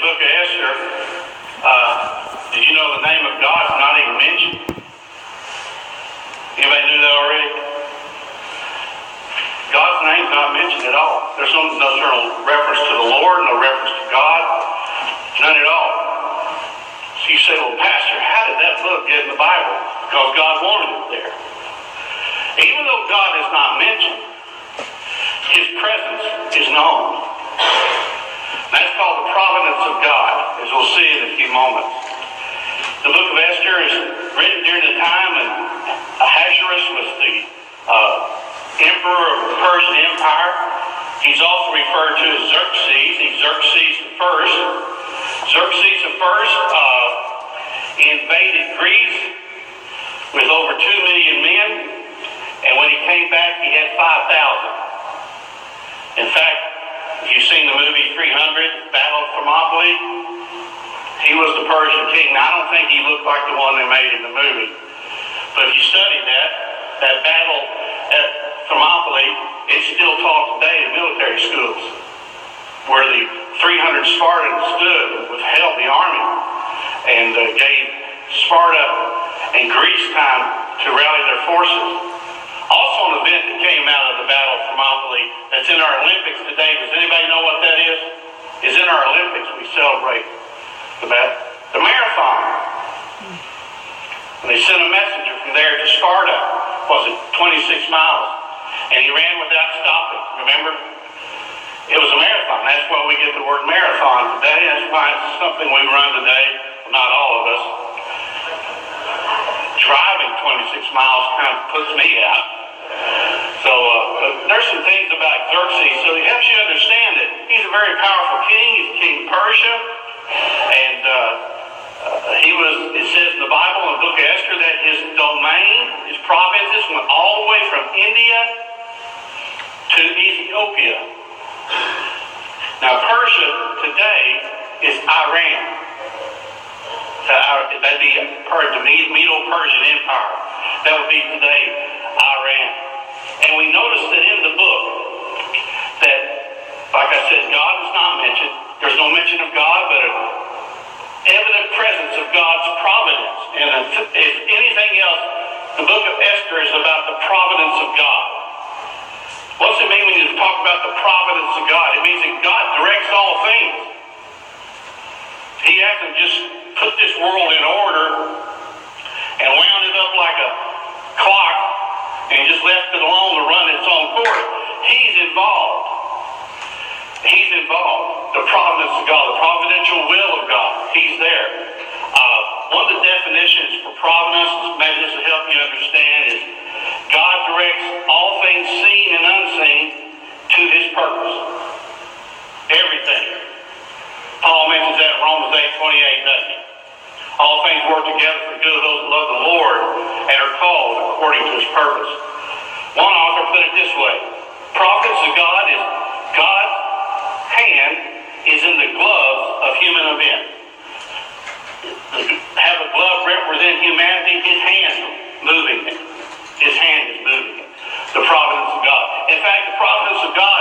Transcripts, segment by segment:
book of Esther, did you know the name of God is not even mentioned? Anybody knew that already? God's name's not mentioned at all. There's no reference to the Lord, no reference to God, none at all. So you say, well, Pastor, how did that book get in the Bible? Because God wanted it there. Even though God is not mentioned, His presence is known. That's called the providence of God, as we'll see in a few moments. The book of Esther is written during the time when Ahasuerus was the emperor of the Persian Empire. He's also referred to as Xerxes. He's Xerxes the First. Xerxes the First invaded Greece with over 2 million men, and when he came back, he had 5,000. In fact, you've seen the movie 300, Battle of Thermopylae. He was the Persian king. Now, I don't think he looked like the one they made in the movie. But if you study that battle at Thermopylae, it's still taught today in military schools, where the 300 Spartans stood and withheld the army and gave Sparta and Greece time to rally their forces. Also an event that came out of the Battle of Thermopylae that's in our Olympics today. Does anybody know what that is? Is in our Olympics we celebrate the marathon. And they sent a messenger from there to Sparta. Was it 26 miles? And he ran without stopping. Remember? It was a marathon. That's why we get the word marathon today. That's why it's something we run today. Well, not all of us. Driving 26 miles kind of puts me out. So there's some things about Xerxes. So it helps you understand that he's a very powerful king. He's king of Persia. And it says in the Bible, in the book of Esther, that his domain, his provinces, went all the way from India to Ethiopia. Now, Persia today is Iran. That'd be the Medo-Persian Empire. That would be today Iran. And we notice that in the book that, like I said, God is not mentioned. There's no mention of God, but an evident presence of God's providence. And if anything else, the book of Esther is about the providence of God. What's it mean when you talk about the providence of God? It means that God directs all things. He hasn't just put this world in order and wound it up like a clock and just left it alone to run its own course. He's involved. He's involved. The providence of God, the providential will of God. He's there. One of the definitions for providence, maybe this will help you understand, is God directs all things seen and unseen to His purpose. Everything. Paul mentions that in Romans 8:28, doesn't he? All things work together for the good of those who love the Lord and are called according to His purpose. One author put it this way: providence of God is God's hand is in the gloves of human events. Have a glove represent humanity, His hand moving it. His hand is moving it. The providence of God. In fact, the providence of God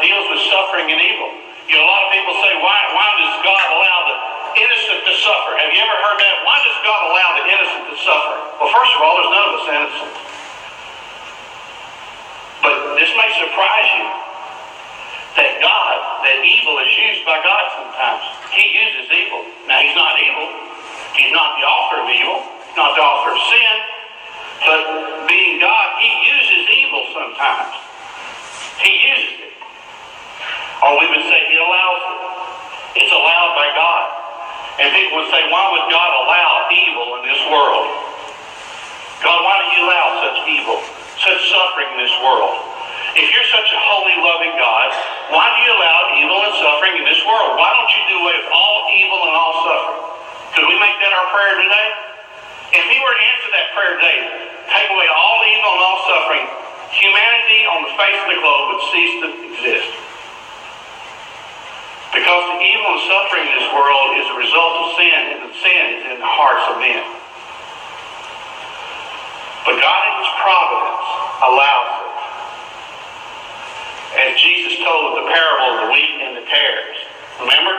deals with suffering and evil. You know, a lot of people say, why does God allow the innocent to suffer? Have you ever heard that? Why does God allow the innocent to suffer? Well, first of all, there's none of us innocent. But this may surprise you that evil is used by God sometimes. He uses evil. Now, He's not evil. He's not the author of evil. He's not the author of sin. But being God, He uses evil sometimes. He uses it. Or we would say He allows it. It's allowed by God. And people would say, why would God allow evil in this world? God, why do you allow such evil, such suffering in this world? If you're such a holy, loving God, why do you allow evil and suffering in this world? Why don't you do away with all evil and all suffering? Could we make that our prayer today? If He were to answer that prayer today, take away all evil and all suffering, humanity on the face of the globe would cease to exist. Because the evil and suffering in this world is a result of sin, and the sin is in the hearts of men. But God in His providence allows it. As Jesus told the parable of the wheat and the tares. Remember?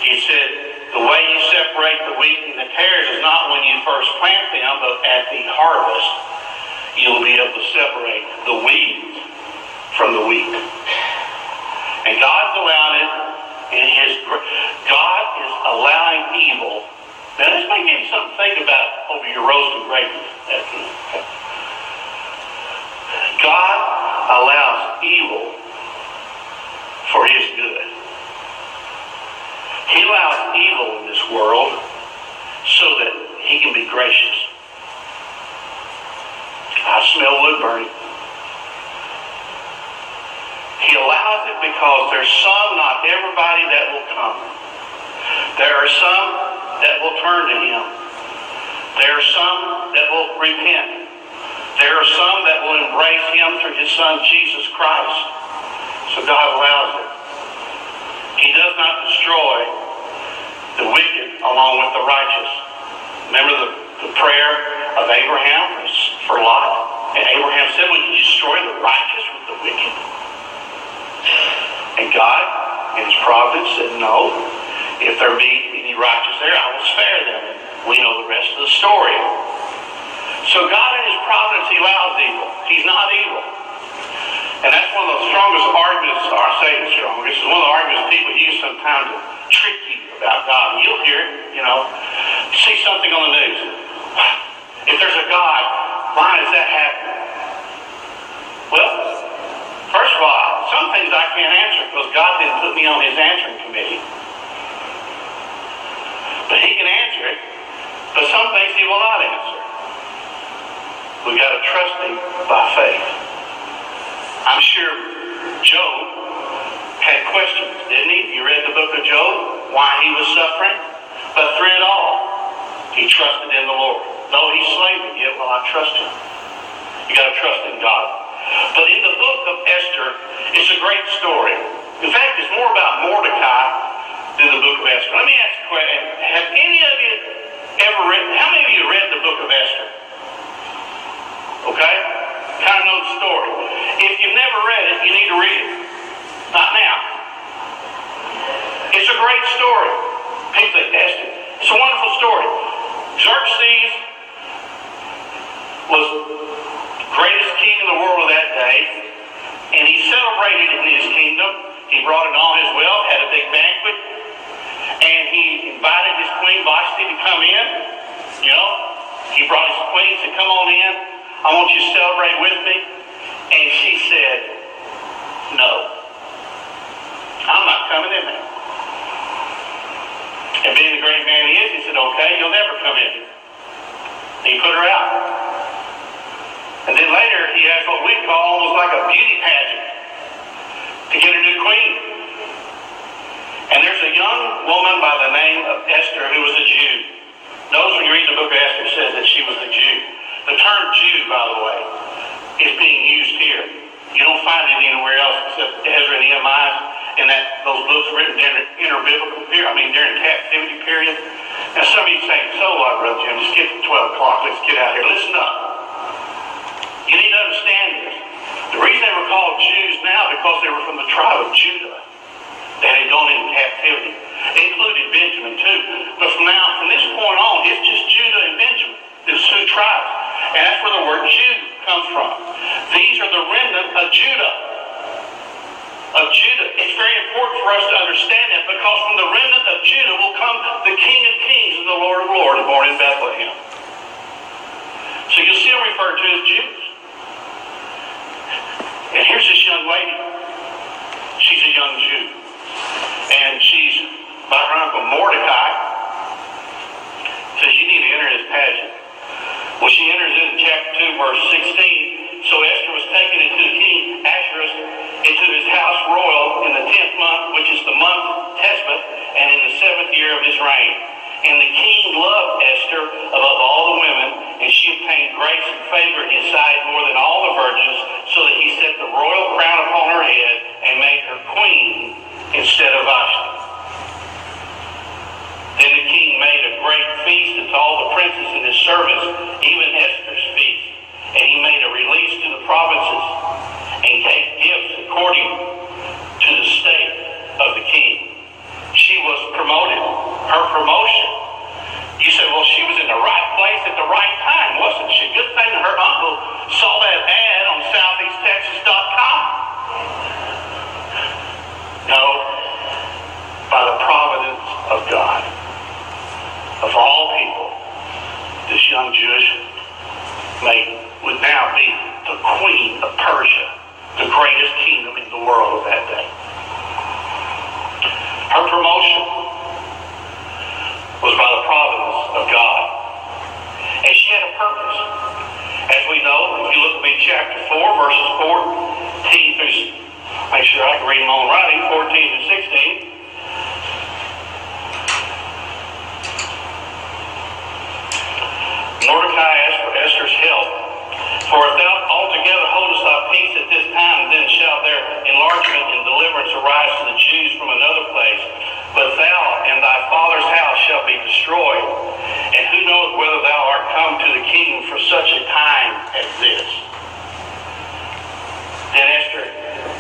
He said, the way you separate the wheat and the tares is not when you first plant them, but at the harvest. You'll be able to separate the weeds from the wheat. And God's allowed it God is allowing evil. Now this may give you something to think about over your roast and gravy. God allows evil for his good. He allows evil in this world so that he can be gracious. I smell wood burning. He allows it because there's some, not everybody, that will come. There are some that will turn to him. There are some that will repent. There are some that will embrace him through his Son, Jesus Christ. So God allows it. He does not destroy the wicked along with the righteous. Remember the prayer of Abraham for Lot? And Abraham said, "Would you destroy the righteous with the wicked?" And God, in his providence, said, "No. If there be any righteous there, I will spare them." And we know the rest of the story. So God, in his providence, he allows evil. He's not evil. And that's one of the strongest arguments, or I say the strongest, is one of the arguments people use sometimes to trick you about God. And you'll hear it, see something on the news. If there's a God, why does that happen? Well, first of all, some things I can't answer because God didn't put me on his answering committee. But he can answer it, but some things he will not answer. We've got to trust him by faith. I'm sure Job had questions, didn't he? You read the book of Job, why he was suffering. But through it all, he trusted in the Lord. Though he slayed me, yet will I trust him. You got to trust in God. But in the book of Esther, it's a great story. In fact, it's more about Mordecai than the book of Esther. Let me ask you a question. Have any of you ever read, how many of you read the book of Esther? Okay? Kind of know the story. If you've never read it, you need to read it. Not now. It's a great story. People say, Esther, it's a wonderful story. Xerxes was the greatest king in the world of that day, and he celebrated in his kingdom. He brought in all his wealth, had a big banquet, and he invited his queen Vashti to come in. He brought his queen, said, "Come on in. I want you to celebrate with me." And she said, "No, I'm not coming in there." And being the great man he is, he said, "Okay, you'll never come in." And he put her out. And then later, he has what we call almost like a beauty pageant to get a new queen. And there's a young woman by the name of Esther who was a Jew. Notice when you read the book of Esther, it says that she was a Jew. The term Jew, by the way, is being used here. You don't find it anywhere else except Ezra and Nehemiah and those books written during the interbiblical period, during the captivity period. Now some of you say, "So what, Brother Jim? Just get to 12 o'clock. Let's get out here." Listen up. You need to understand this. The reason they were called Jews now because they were from the tribe of Judah that had gone into captivity. It included Benjamin too. But from this point on, it's just Judah and Benjamin. There's two tribes. And that's where the word Jew comes from. These are the remnant of Judah. It's very important for us to understand that because from the remnant of Judah will come the King of Kings and the Lord of Lords born in Bethlehem. So you'll see them referred to as Jews. And here's this young lady. She's a young Jew. And she's by her uncle Mordecai. Says you need to enter this pageant. Well, she enters in chapter 2, verse 16. So Esther was taken into King Ahasuerus into his house royal in the 10th month, which is the month Teshuvah, and in the 7th year of his reign. And the king loved Esther above all the women, and she obtained grace and favor in his sight more than all the virgins, so that he set the royal crown upon her head and made her queen instead of Vashti. Then the king made a great feast unto all the princes in his service, even Esther's feast. And he made a release to the provinces and gave gifts according to the state of the king. She was promoted her promotion. You say, well, she was in the right place at the right time, wasn't she? Good thing her uncle saw that ad on southeasttexas.com. No, by the providence of God. Of all people, this young Jewish maiden would now be the queen of Persia, the greatest kingdom in the world of that day. Her promotion was by the providence of God. And she had a purpose. As we know, if you look at chapter 4, verses 14 through, make sure I can read them on writing, 14 to 16. Mordecai asked for Esther's help. For if thou altogether holdest thy peace at this time, then shall there enlargement and deliverance arise to the Jews from another place. But thou and thy father's house shall be destroyed. And who knoweth whether thou art come to the kingdom for such a time as this? Then Esther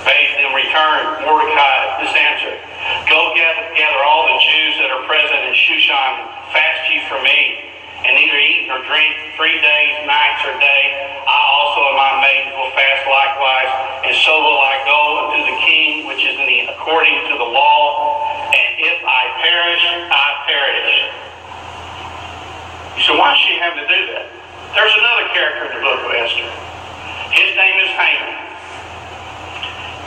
bade them return Mordecai this answer. Go gather all the Jews that are present in Shushan, fast ye for me. And neither eat nor drink 3 days, nights, or day. I also and my maidens will fast likewise, and so will I go unto the king, which is according to the law. And if I perish, I perish. You say, why does she have to do that? There's another character in the book of Esther. His name is Haman.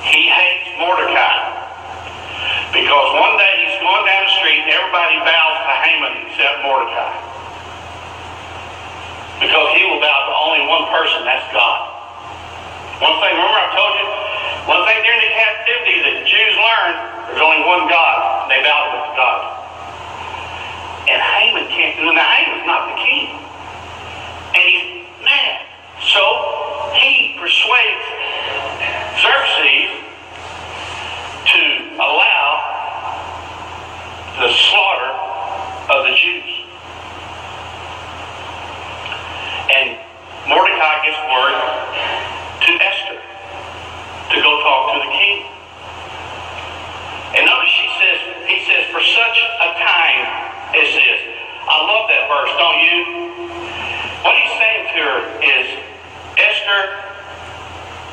He hates Mordecai. Because one day he's going down the street and everybody bows to Haman except Mordecai. Because he will bow to only one person, that's God. One thing, remember I told you, one thing during the captivity that the Jews learned, there's only one God, and they bow to God. And Haman can't do it. Now Haman's not the king. And he's mad. So he persuades Xerxes to allow the slaughter of the Jews. And Mordecai gets word to Esther to go talk to the king. And notice he says, for such a time as this. I love that verse, don't you? What he's saying to her is, Esther,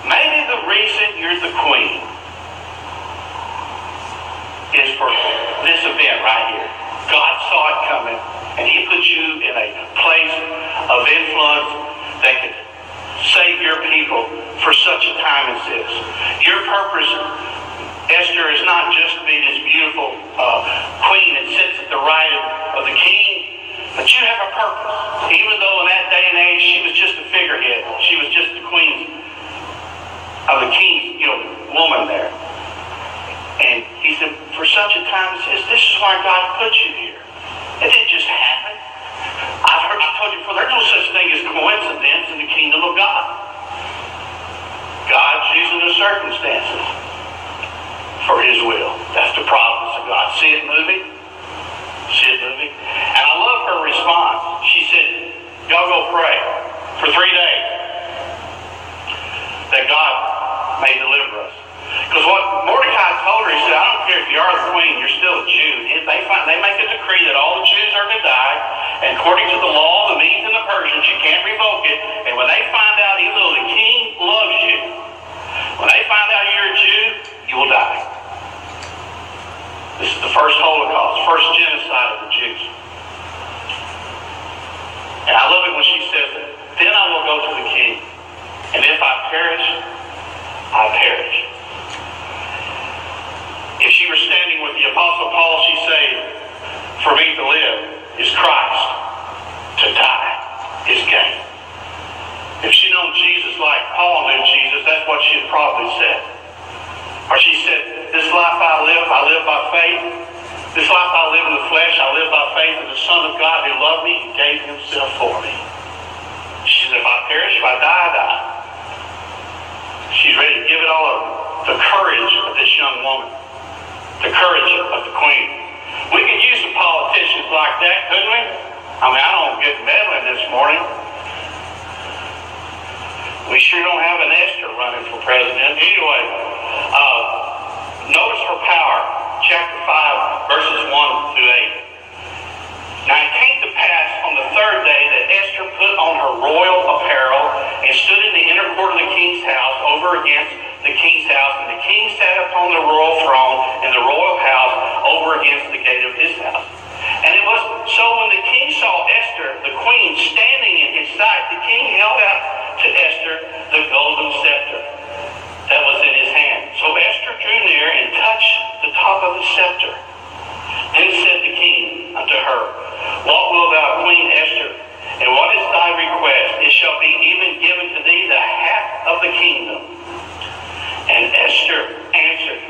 maybe the reason you're the queen is for this event right here. God saw it coming, and he put you in a place of influence that could save your people for such a time as this. Your purpose, Esther, is not just to be this beautiful queen that sits at the right of the king, but you have a purpose. Even though in that day and age she was just a figurehead, she was just the queen of the king's, woman there. And he said, for such a time as this is why God put you here. It didn't just happen. I told you before, there's no such thing as coincidence in the kingdom of God. God's using the circumstances for his will. That's the providence of God. See it moving? See it moving? And I love her response. She said, y'all go pray for 3 days that God may deliver us. Because what Mordecai told her, he said, I don't care if you are the queen, you're still a Jew. If they make a decree that all the Jews are to die, and according to the law, the Medes and the Persians, you can't revoke it. And when they find out, even though the king loves you, when they find out you're a Jew, you will die. This is the first Holocaust, first genocide of the Jews. And I love it when she says, then I will go to the king, and if I perish, I perish. If she were standing with the Apostle Paul, she'd say, for me to live is Christ. To die is gain. If she'd known Jesus like Paul knew Jesus, that's what she'd probably said. Or she said, this life I live by faith. This life I live in the flesh, I live by faith in the Son of God who loved me and gave himself for me. She said, if I perish, if I die, I die. She's ready to give it all up. The courage of this young woman. The courage of the queen. We could use some politicians like that, couldn't we? I don't get meddling this morning. We sure don't have an Esther running for president. Anyway, notice her power. Chapter 5, verses 1 through 8. against the king's house, and the king sat upon the royal throne in the royal house over against the gate of his house. And it was so when the king saw Esther, the queen, standing in his sight, the king held out to Esther the golden scepter that was in his hand. So Esther drew near and touched the top of the scepter. Then said the king unto her, What wilt thou, Queen Esther? And what is thy request? It shall be even given to thee the half of the kingdom. And Esther answered,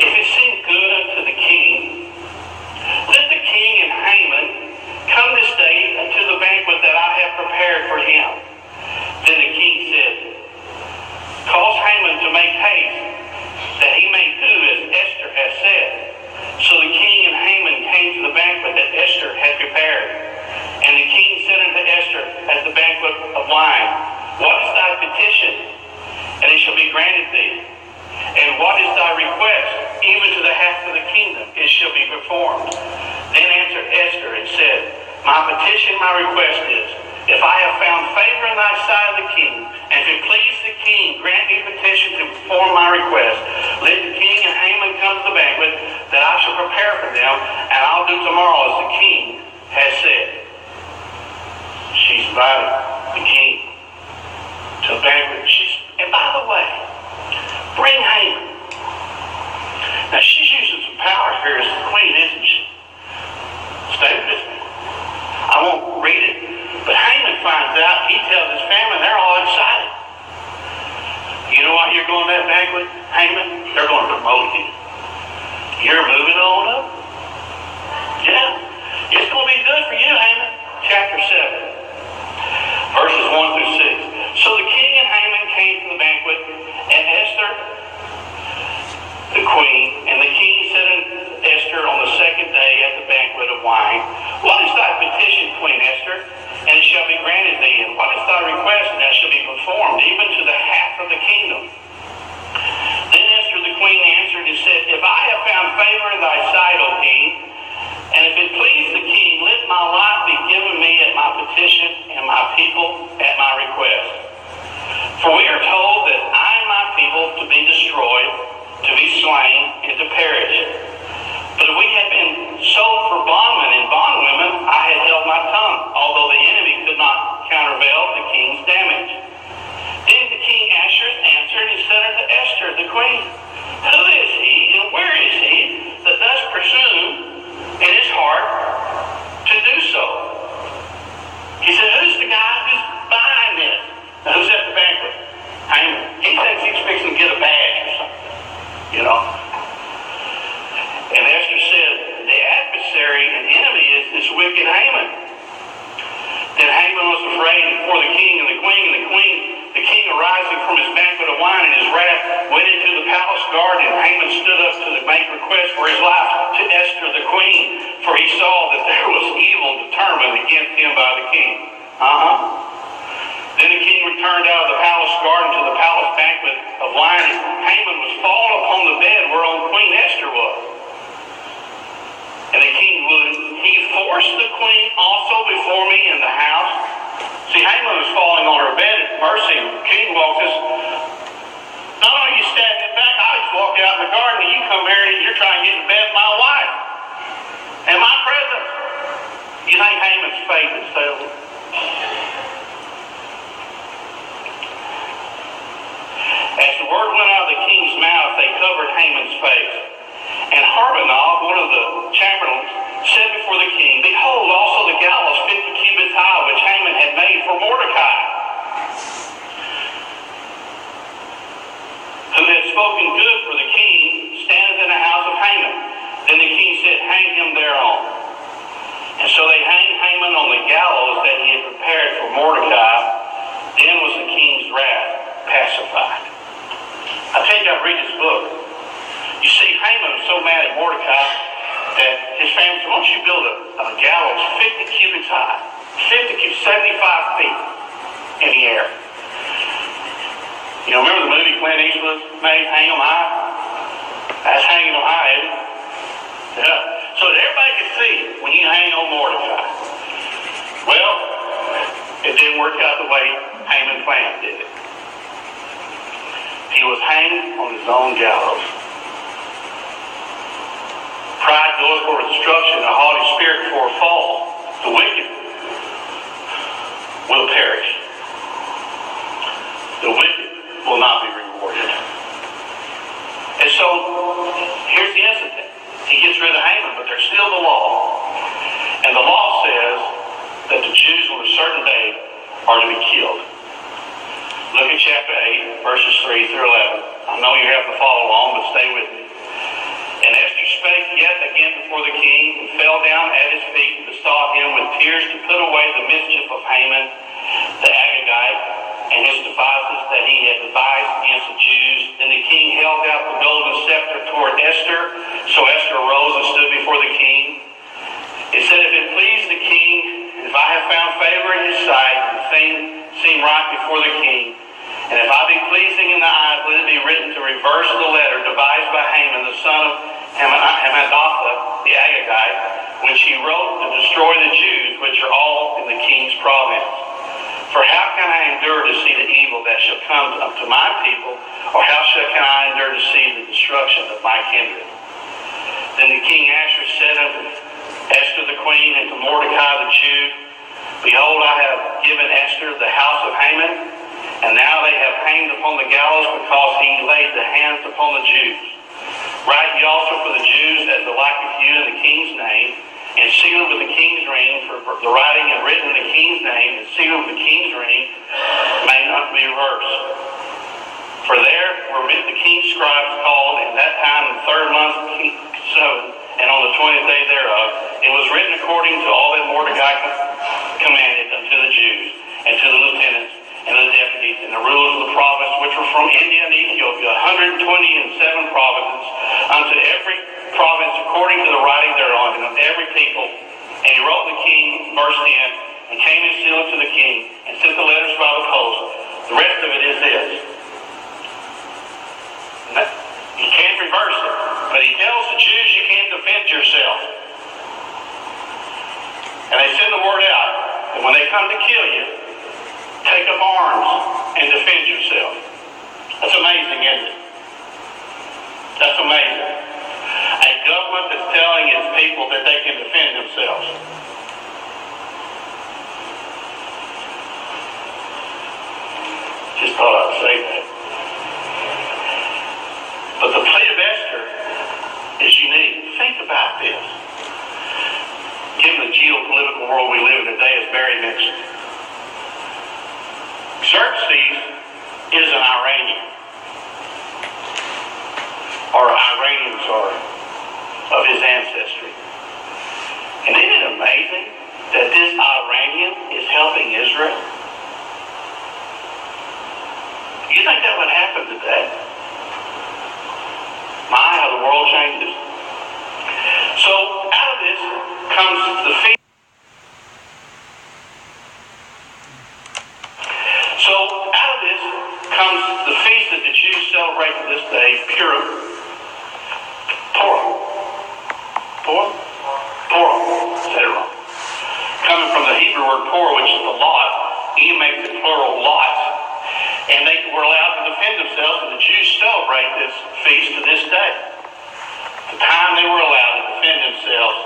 If it seem good unto the king, let the king and Haman come this day unto the banquet that I have prepared for him. Then the king said, Cause Haman to make haste, that he may do as Esther has said. So the king and Haman came to the banquet that Esther had prepared. And the king said unto Esther at the banquet of wine, What is thy petition? And it shall be granted thee. And what is thy request? Even to the half of the kingdom, it shall be performed. Then answered Esther and said, My petition, my request is, if I have found favor in thy sight of the king, and if it please the king, grant me petition to perform my request. Let the king and Haman come to the banquet that I shall prepare for them, and I'll do tomorrow as the king has said. She's invited the king to a banquet. And by the way, bring Haman. Now she's using some power here as the queen, isn't she? Stay with me. I won't read it. But Haman finds out, he tells his family, they're all excited. You know why you're going to that banquet, Haman? They're going to promote you. You're moving on up. Yeah. It's going to be good for you, Haman. Chapter 7, verses 1 through 6. So the king and Haman came to the banquet, and Esther, the queen, and the king said unto Esther on the second day at the banquet of wine, What is thy petition, Queen Esther? And it shall be granted thee. And what is thy request? And that shall be performed, even to the half of the kingdom. Then Esther the queen answered and said, If I have found favor in thy sight, O king, and if it please the king, let my life be given me at my petition, and my people at my request. For we are told that I and my people to be destroyed, to be slain, and to perish. But if we had been sold for bondmen and bondwomen, I had held my tongue, although the enemy could not countervail the king's damage. Then the king answered and said unto Esther, the queen, Who is he, and where is he, that thus presume in his heart to do so? He said, Who's the guy who's behind this? Now, who's at the banquet? Haman. He thinks he's fixing to get a badge or something, you know. And Esther said, the adversary and enemy is this wicked Haman. Then Haman was afraid before the king and the queen, the king arising from his banquet of wine in his wrath, went into the palace garden, and Haman stood up to make request for his life to Esther the queen, for he saw that there was evil determined against him by the king. Then the king returned out of the palace garden to the palace banquet of wine, and Haman was fallen upon the bed whereon Queen Esther was. And the king would, he forced the queen also before me in the house. See, Haman was falling on her bed at mercy. The king walks us. Not only are you standing back, I just walk out in the garden and you come here and you're trying to get in bed with my wife. In my presence. You think Haman's faith is failed? As the word went out of the king's mouth, they covered Haman's face. And Harbonah, one of the chamberlains, said before the king, Behold, also the gallows 50 cubits high, which Haman had made for Mordecai, who had spoken good for the king, standeth in the house of Haman. Then the king said, Hang him thereon. And so they hanged Haman on the gallows that he had prepared for Mordecai. Then was the king's wrath pacified. I tell you, I read this book. You see, Haman was so mad at Mordecai that his family said, Why don't you build a gallows 50 cubits high, 75 feet in the air. You know, remember the movie Clint Eastwood made, Hang 'em High? That's hanging them high, isn't it? Yeah. So that everybody could see when you hang on Mordecai. Well, it didn't work out the way Haman planned, did it? He was hanged on his own gallows. Pride goes for destruction, a haughty spirit for a fall. The wicked will perish. The wicked will not be rewarded. And so, here's the incident. He gets rid of Haman, but there's still the law. And the law says that the Jews on a certain day are to be killed. Look at chapter 8, verses 3 through 11. I know you have to follow along, but stay with me. And Esther spake yet again before the king, and fell down at his feet, and besought him with tears to put away the mischief of Haman the Agagite, and his devices that he had devised against the Jews. Then the king held out the golden scepter toward Esther. So Esther arose and stood before the king. It said, if it please the king, if I have found favor in his sight, and seem right before the king, and if I be pleasing in the eyes, let it be written to reverse the letter devised by Haman, the son of Hammedatha, the Agagite, which he wrote to destroy the Jews, which are all in the king's province. For how can I endure to see the evil that shall come unto my people, or how can I endure to see the destruction of my kindred? Then the king Ahasuerus said unto Esther the queen, and to Mordecai the Jew, behold, I have given Esther the house of Haman, and now they have hanged upon the gallows because he laid the hands upon the Jews. Write ye also for the Jews as the like of you in the king's name, and seal it with the king's ring, for the writing and written in the king's name, and seal it with the king's ring, may not be reversed. For there were the king's scribes called in that time in the 3rd month, 7, and on the 20th day thereof. It was written according to all that Mordecai commanded unto the Jews, and to the lieutenants, and the deputies, and the rulers of the province, which were from India and Ethiopia, 127 provinces, unto every province according to the writing thereon, and of every people. And he wrote the king, verse 10, and came and sealed it to the king, and sent the letters by the post. The rest of it is this. You can't reverse it, but he tells the Jews you can't defend yourself. And they send the word out, and when they come to kill you, take up arms and defend yourself. That's amazing, isn't it? That's amazing. A government that's telling its people that they can defend themselves. Just thought I'd say that. But the plea of Esther is unique. Think about this. Given the geopolitical world we live in today, is very mixed. Xerxes is an Iranian, or Iranians are of his ancestry. And isn't it amazing that this Iranian is helping Israel? You think that would happen today? My, how the world changes. So out of this comes the feast. So out of this comes the feast that the Jews celebrate to this day, Purim. Purim. Said it wrong. Coming from the Hebrew word Purim, which is the lot. He makes it plural lots. And they were allowed to defend themselves, and the Jews celebrate this feast to this day. The time they were allowed to defend themselves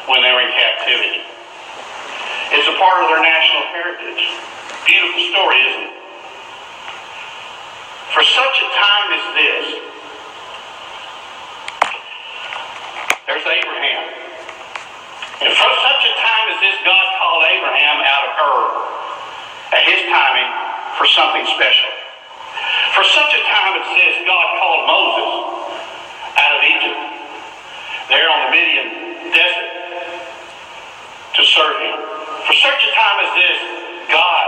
when they were in captivity. It's a part of their national heritage. Beautiful story, isn't it? For such a time as this, there's Abraham. And for such a time as this, God called Abraham out of Ur at his timing for something special. For such a time as this, God called Moses out of Egypt, there on the Midian desert, to serve him. For such a time as this, God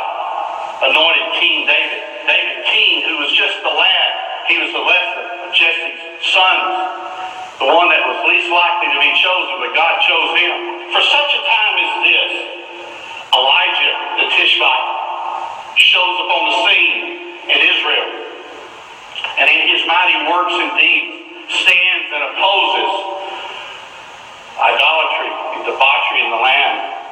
anointed King David. David, king, who was just the lad. He was the lesser of Jesse's sons. The one that was least likely to be chosen, but God chose him. For such a time as this, Elijah the Tishbite shows up on the scene in Israel. And in his mighty works and deeds, stands and opposes idolatry and debauchery in the land.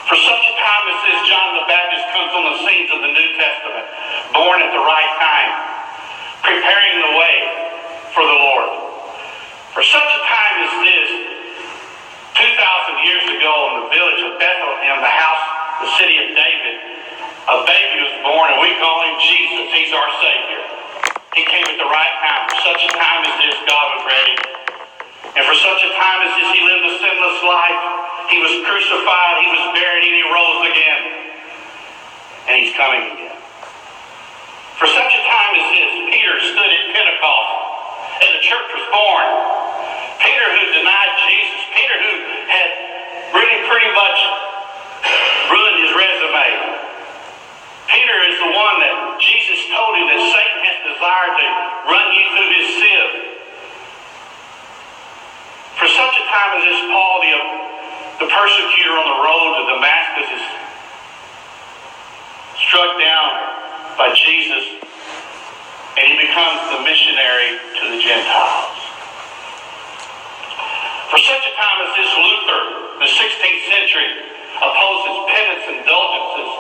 For such a time as this, John the Baptist comes on the scenes of the New Testament, born at the right time, preparing the way for the Lord. For such a time as this, 2,000 years ago in the village of Bethlehem, the city of David, a baby was born, and we call him Jesus. He's our Savior. He came at the right time. For such a time as this, God was ready. And for such a time as this, he lived a sinless life. He was crucified, he was buried, and he rose again. And he's coming again. For such a time as this, Peter stood at Pentecost, and the church was born. Peter, who denied Jesus, Peter, who had really pretty much ruined his resume. Peter is the one that Jesus told him that Satan has desired to run you through his sieve. For such a time as this, Paul, the persecutor on the road to Damascus, is struck down by Jesus, and he becomes the missionary to the Gentiles. For such a time as this, Luther, in the 16th century, opposes penance indulgences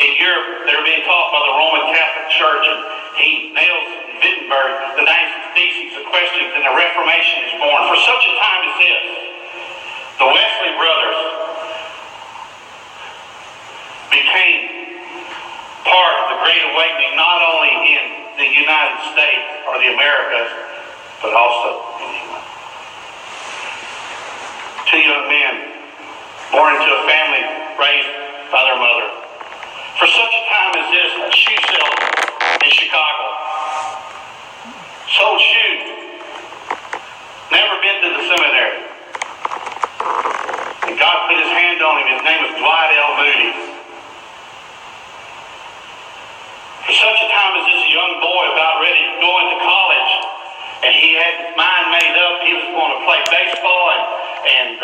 in Europe that are being taught by the Roman Catholic Church, and he nails in Wittenberg the 96 Theses, the questions, and the Reformation is born. For such a time as this, the Wesley brothers became part of the Great Awakening, not only in the United States or the Americas, but also in England. Two young men born into a family raised by their mother. For such a time as this, a shoe seller in Chicago sold shoes, never been to the seminary. And God put his hand on him. His name was Dwight L. Moody. For such a time as this, a young boy about ready to go into college, and he had his mind made up. He was going to play baseball, and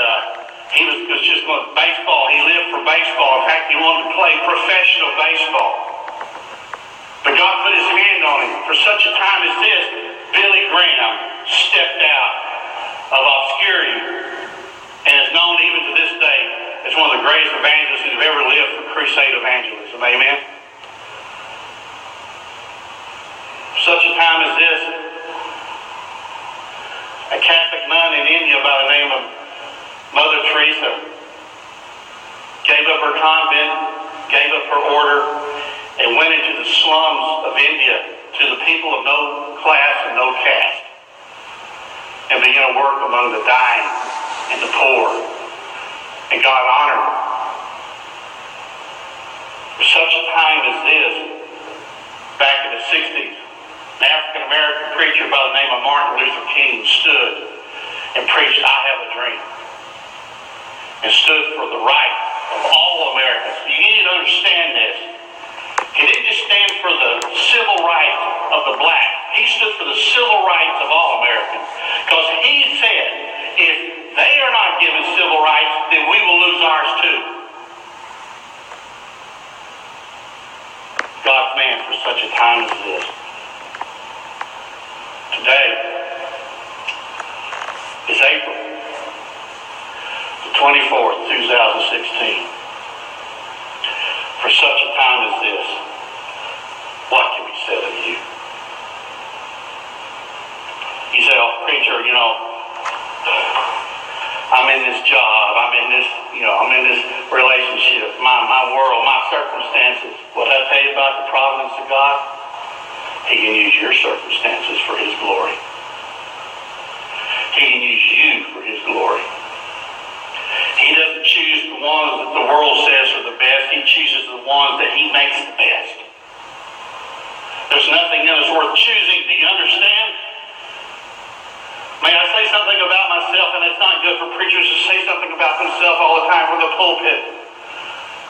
he was just going to baseball. He lived for baseball. In fact, he wanted to play professional baseball. But God put his hand on him. For such a time as this, Billy Graham stepped out of obscurity and is known even to this day as one of the greatest evangelists who have ever lived for crusade evangelism. Amen? For such a time as this, a Catholic nun in India by the name of Mother Teresa gave up her convent, gave up her order, and went into the slums of India to the people of no class and no caste, and began to work among the dying and the poor. And God honored her. For such a time as this, back in the 60s, an African-American preacher by the name of Martin Luther King stood and preached, "I have a dream," and stood for the right of all Americans. You need to understand this. He didn't just stand for the civil rights of the black. He stood for the civil rights of all Americans. Because he said, if they are not given civil rights, then we will lose ours too. God's man for such a time as this. Today is April the 24th, 2016. For such a time as this, what can be said of you? You say, "Oh, preacher, I'm in this job, I'm in this relationship, my world, my circumstances." What did I tell you about the providence of God? He can use your circumstances for his glory. He can use you for his glory. He doesn't choose the ones that the world says are the best. He chooses the ones that he makes the best. There's nothing in us worth choosing. Do you understand? May I say something about myself? And it's not good for preachers to say something about themselves all the time from the pulpit.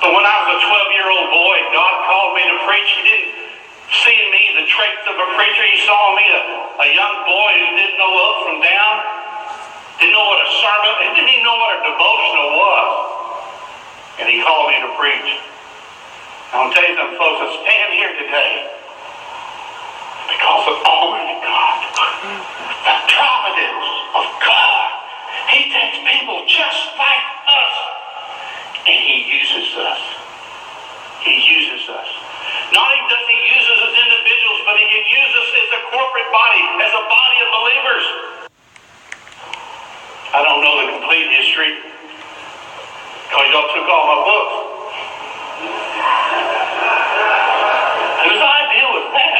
But when I was a 12-year-old boy, God called me to preach. He didn't see in me the traits of a preacher. He saw in me a young boy who didn't know up from down, didn't know what a sermon, and didn't even know what a devotional was. And he called me to preach. I'm going to tell you something, folks. I stand here today because of Almighty God. The providence of God. He takes people just like us, and he uses us. He uses us. Not only does he use us as individuals, but he can use us as a corporate ministry because y'all took all my books. Whose idea was that?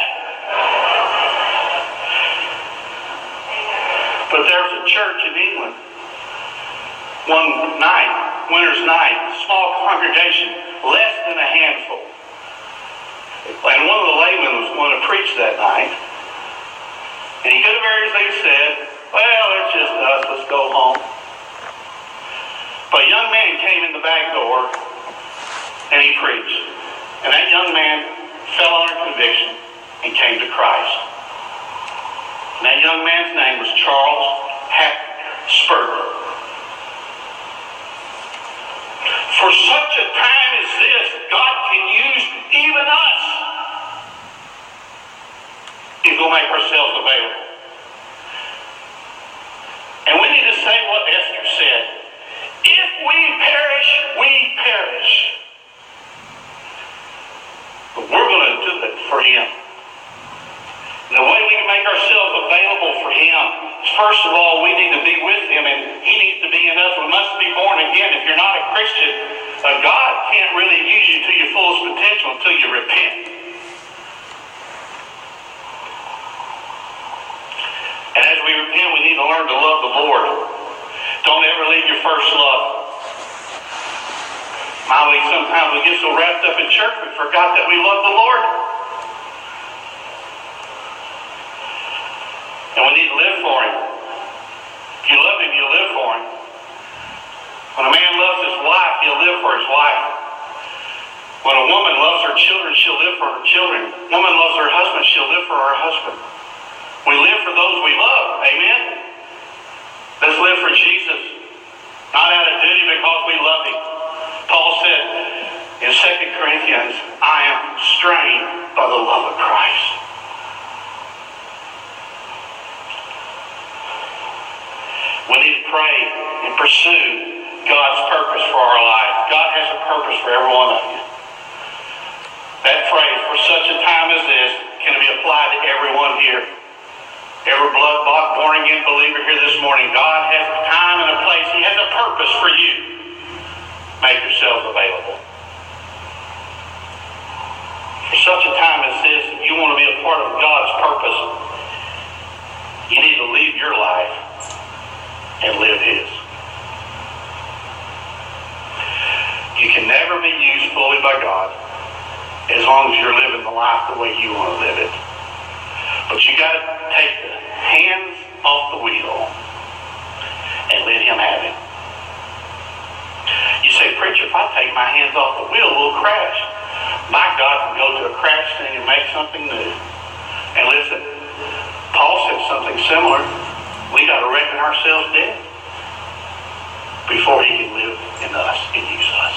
But there was a church in England one night, winter's night, small congregation, less than a handful. And one of the laymen was going to preach that night. And he could have very easily said, well, it's just us, let's go home. But a young man came in the back door and he preached. And that young man fell under conviction and came to Christ. And that young man's name was Charles Spurgeon. For such a time as this, God can use even us if we'll make ourselves available. And we need to say what Esther said. If we perish, we perish. But we're going to do it for Him. And the way we can make ourselves available for Him is, first of all, we need to be with Him, and He needs to be in us. We must be born again. If you're not a Christian, God can't really use you to your fullest potential until you repent. And as we repent, we need to learn to love the Lord. Don't ever leave your first love. Sometimes we get so wrapped up in church, we forgot that we love the Lord. And we need to live for Him. If you love Him, you'll live for Him. When a man loves his wife, he'll live for his wife. When a woman loves her children, she'll live for her children. A woman loves her husband, she'll live for her husband. We live for those we love. Amen? Let's live for Jesus. Not out of duty, because we love Him. Paul said in 2 Corinthians, I am constrained by the love of Christ. We need to pray and pursue God's purpose for our life. God has a purpose for every one of you. That phrase, for such a time as this, can be applied to everyone here. Every blood-bought, born-again believer here this morning, God has a time and a place. He has a purpose for you. Make yourselves available. For such a time as this, if you want to be a part of God's purpose, you need to leave your life and live His. You can never be used fully by God as long as you're living the life the way you want to live it. But you got to take the hands off the wheel and let Him have it. You say, preacher, if I take my hands off the wheel, we'll crash. My God can go to a crash thing and make something new. And listen, Paul said something similar. We got to reckon ourselves dead before He can live in us and use us.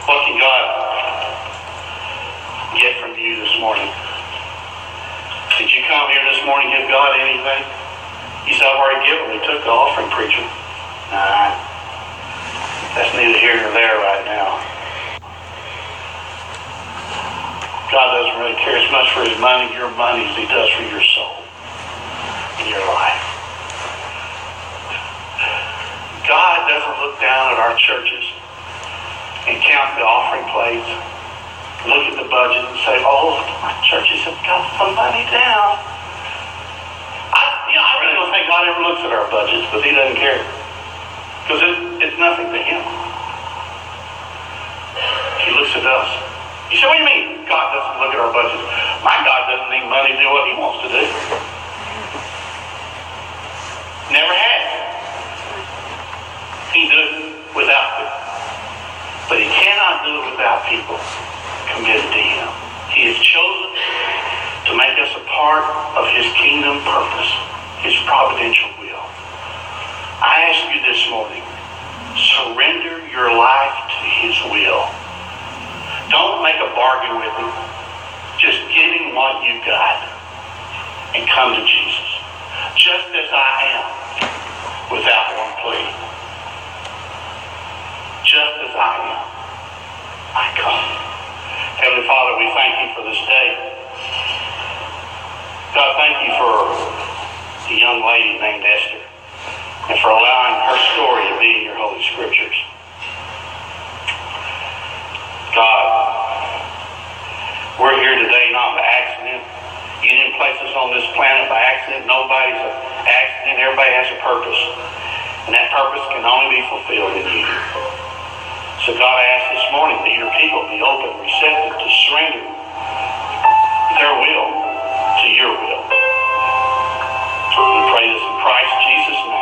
What can God get from you this morning? Did you come here this morning and give God anything? You said, I've already given. We took the offering, preacher. Nah, that's neither here nor there right now. God doesn't really care as much for His money, your money, as He does for your soul in your life. God doesn't look down at our churches and count the offering plates, look at the budget and say, oh, my churches have got some money down. I really don't think God ever looks at our budgets, but He doesn't care. Because it's nothing to Him. He looks at us. You say, what do you mean God doesn't look at our budgets? My God doesn't need money to do what He wants to do. Never has. He does it without it. But He cannot do it without people committed to Him. He has chosen to make us a part of His kingdom purpose, His providential will. I ask you this morning, surrender your life to His will. Don't make a bargain with Him. Just give Him what you got and come to Jesus. Just as I am, without one plea. Just as I am, I come. Heavenly Father, we thank You for this day. God, thank You for the young lady named Esther. purpose. And that purpose can only be fulfilled in you. So God, I ask this morning that your people be open, receptive to surrender their will to your will. We pray this in Christ Jesus' name.